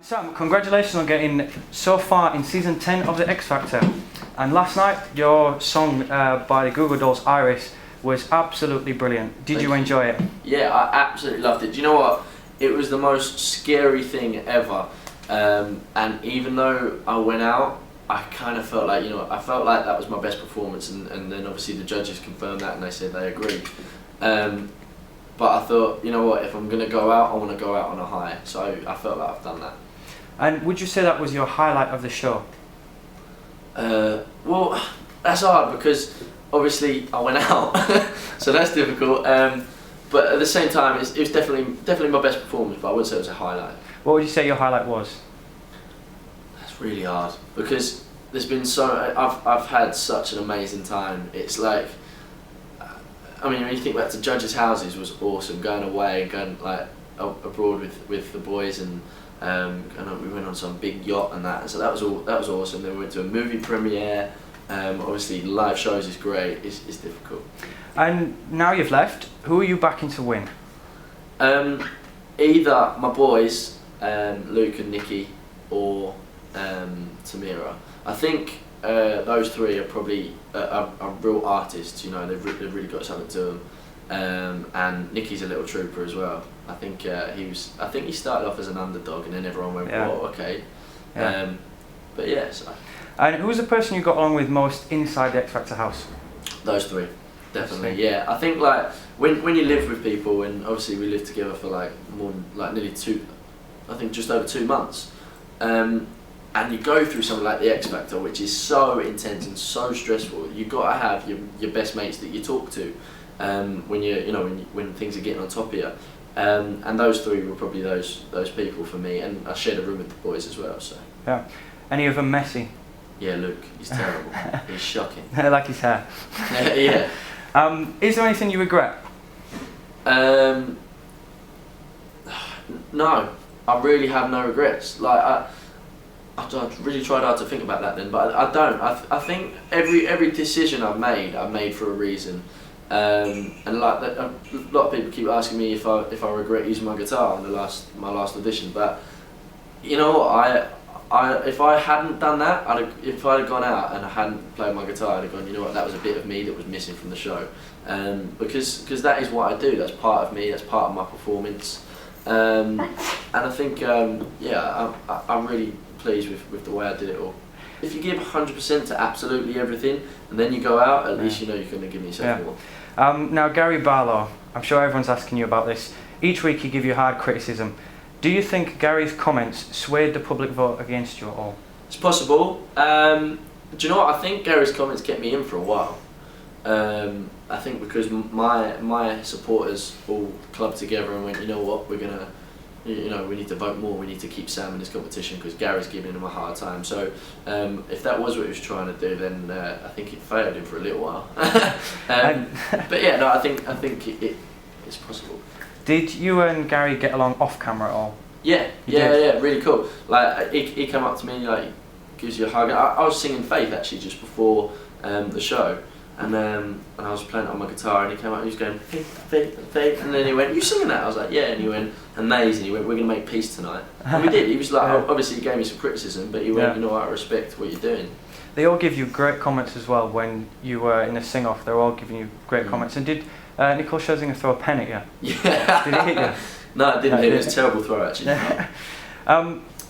Sam, congratulations on getting so far in season 10 of The X Factor. And last night, your song by the Google Dolls, Iris, was absolutely brilliant. Did you enjoy it? Yeah, I absolutely loved it. Do you know what? It was the most scary thing ever. And even though I went out, I kind of felt like, I felt like that was my best performance. And then obviously the judges confirmed that and they said they agreed. But I thought, you know what, if I'm going to go out, I want to go out on a high. So I felt like I've done that. And would you say that was your highlight of the show? Well, that's hard because obviously I went out, so that's difficult. But at the same time, it was definitely my best performance, but I wouldn't say it was a highlight. What would you say your highlight was? That's really hard because there's been I've had such an amazing time. It's like, I mean, when you think back to Judges' Houses was awesome, going away and going like abroad with the boys and we went on some big yacht and that, so that was awesome. Then we went to a movie premiere. Obviously live shows is great. It's difficult. And now you've left, who are you backing to win? Either my boys, Luke and Nikki, or Tamira. I think those three are probably are real artists. They've really got something to them. And Nikki's a little trooper as well. I think he started off as an underdog, and then everyone went, "Whoa, okay." Yeah. But yeah. So. And who's the person you got along with most inside the X Factor house? Those three, definitely. Yeah, I think like when you live with people, and obviously we lived together for like nearly just over 2 months, and you go through something like the X Factor, which is so intense and so stressful. You've got to have your best mates that you talk to. When things are getting on top of you, and those three were probably those people for me, and I shared a room with the boys as well. So yeah, any of them messy? Yeah, Luke, he's terrible. He's shocking. I like his hair. Yeah. Is there anything you regret? No, I really have no regrets. Like I really tried hard to think about that then, but I don't. I think every decision I've made for a reason. And like that, a lot of people keep asking me if I regret using my guitar on my last audition, but you know what, if I hadn't done that, if I'd have gone out and I hadn't played my guitar, I'd have gone, you know what, that was a bit of me that was missing from the show, because that is what I do. That's part of me. That's part of my performance, and I think I'm really pleased with the way I did it all. If you give 100% to absolutely everything, and then you go out, at least you know you're going to give yourself more. Now, Gary Barlow, I'm sure everyone's asking you about this. Each week he gives you hard criticism. Do you think Gary's comments swayed the public vote against you at all? It's possible. Do you know what? I think Gary's comments kept me in for a while. I think because my supporters all clubbed together and went, you know what, we're gonna. We need to vote more. We need to keep Sam in this competition because Gary's giving him a hard time. So if that was what he was trying to do, then I think it failed him for a little while. But yeah, no, I think it's possible. Did you and Gary get along off camera at all? Yeah, really cool. Like he came up to me, like gives you a hug. I was singing Faith actually just before the show. And I was playing it on my guitar, and he came out and he was going, Faith, Faith, Faith, and then he went, "You singing that?" I was like, "Yeah," and he went, "Amazing." He went, "We're going to make peace tonight." And we did. He was like, obviously he gave me some criticism, but he went, "You know what, I respect what you're doing." They all give you great comments as well when you were in a sing-off. They're all giving you great comments. And did Nicole Scherzinger throw a pen at you? Yeah. Did he hit you? No, it didn't. It was a terrible throw, actually.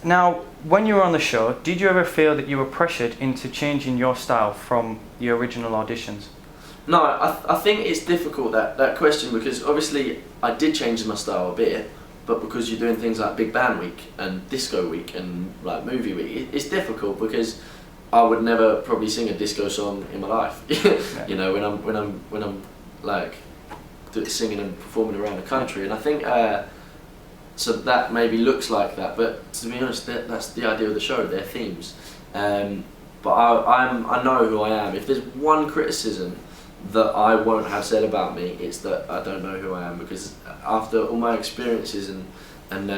Now, when you were on the show, did you ever feel that you were pressured into changing your style from the original auditions? No, I think it's difficult, that question, because obviously I did change my style a bit, but because you're doing things like Big Band Week and Disco Week and like Movie Week, it's difficult because I would never probably sing a disco song in my life. When I'm like singing and performing around the country, and I think so that maybe looks like that, but to be honest, that's the idea of the show. They're themes, but I know who I am. If there's one criticism that I won't have said about me, it's that I don't know who I am, because after all my experiences and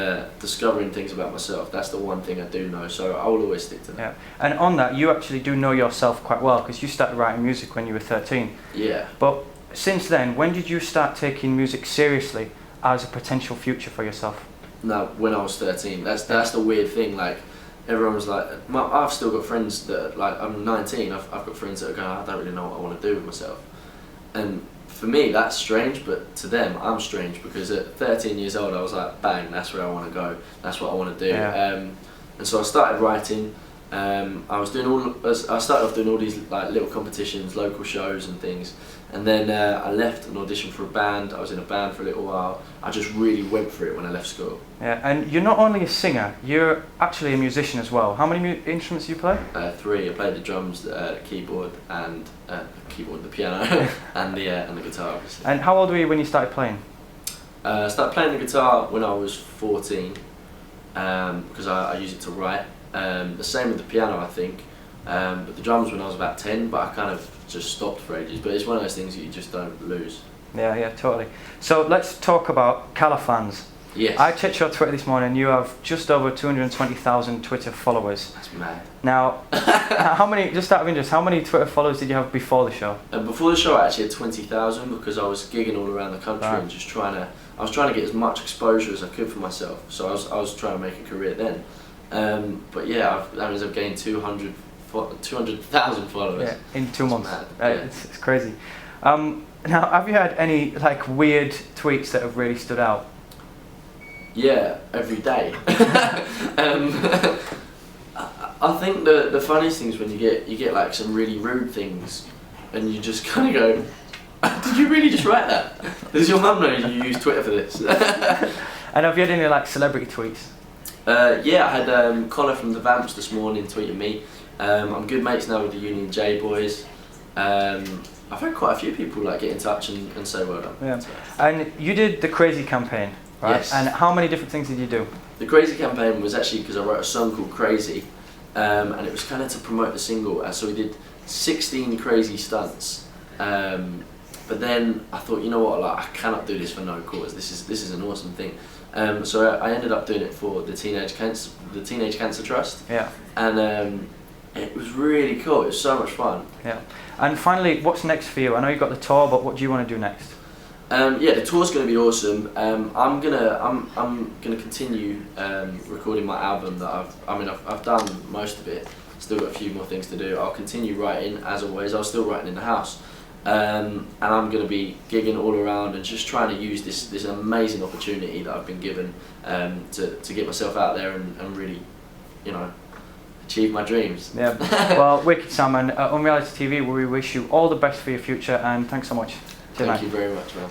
discovering things about myself, that's the one thing I do know, so I will always stick to that. Yeah. And on that, you actually do know yourself quite well, because you started writing music when you were 13. Yeah. But since then, when did you start taking music seriously as a potential future for yourself? No, when I was 13. That's the weird thing. Like, everyone was like, I've still got friends that, like, I'm 19. I've got friends that are going, I don't really know what I want to do with myself. And for me, that's strange, but to them, I'm strange, because at 13 years old, I was like, bang, that's where I want to go. That's what I want to do. Yeah. And so I started writing. I started off doing all these like little competitions, local shows and things, and then I left and auditioned for a band. I was in a band for a little while. I just really went for it when I left school. Yeah, and you're not only a singer, you're actually a musician as well. How many instruments do you play? 3. I played the drums, the keyboard, and the piano, and the guitar, obviously. And how old were you when you started playing? I started playing the guitar when I was 14, because I use it to write. The same with the piano, I think, but the drums when I was about 10, but I kind of just stopped for ages. But it's one of those things that you just don't lose. Yeah, totally. So let's talk about Callahan. Yes. I checked your Twitter this morning. You have just over 220,000 Twitter followers. That's mad. Now, how many? Just out of interest, how many Twitter followers did you have before the show? Before the show, I actually had 20,000, because I was gigging all around the country Right. and just I was trying to get as much exposure as I could for myself. So I was trying to make a career then. But yeah, that means I've gained 200,000 followers. Yeah, in 2 months. Mad. Yeah. It's crazy. Now, have you had any like weird tweets that have really stood out? Yeah, every day. I think the funniest thing is when you get like some really rude things, and you just kind of go, "Did you really just write that? Does your mum know you use Twitter for this?" And have you had any like celebrity tweets? Yeah, I had Connor from the Vamps this morning tweeting me. I'm good mates now with the Union J boys. I've had quite a few people like get in touch and say well done. Yeah. And you did the Crazy campaign, right? Yes. And how many different things did you do? The Crazy campaign was actually because I wrote a song called Crazy, and it was kind of to promote the single. So we did 16 crazy stunts. But then I thought, you know what, like, I cannot do this for no cause. This is an awesome thing. So I ended up doing it for the Teenage Cancer Trust. Yeah. And it was really cool. It was so much fun. Yeah. And finally, what's next for you? I know you've got the tour, but what do you want to do next? Yeah, the tour's going to be awesome. I'm gonna continue recording my album that I've done most of it. Still got a few more things to do. I'll continue writing as always. I was still writing in the house, and I'm going to be gigging all around and just trying to use this amazing opportunity that I've been given to get myself out there and really, you know, achieve my dreams. Yeah. Well, wicked, Sam, and Unreality TV, we wish you all the best for your future, and thanks so much. Thank you very much, man.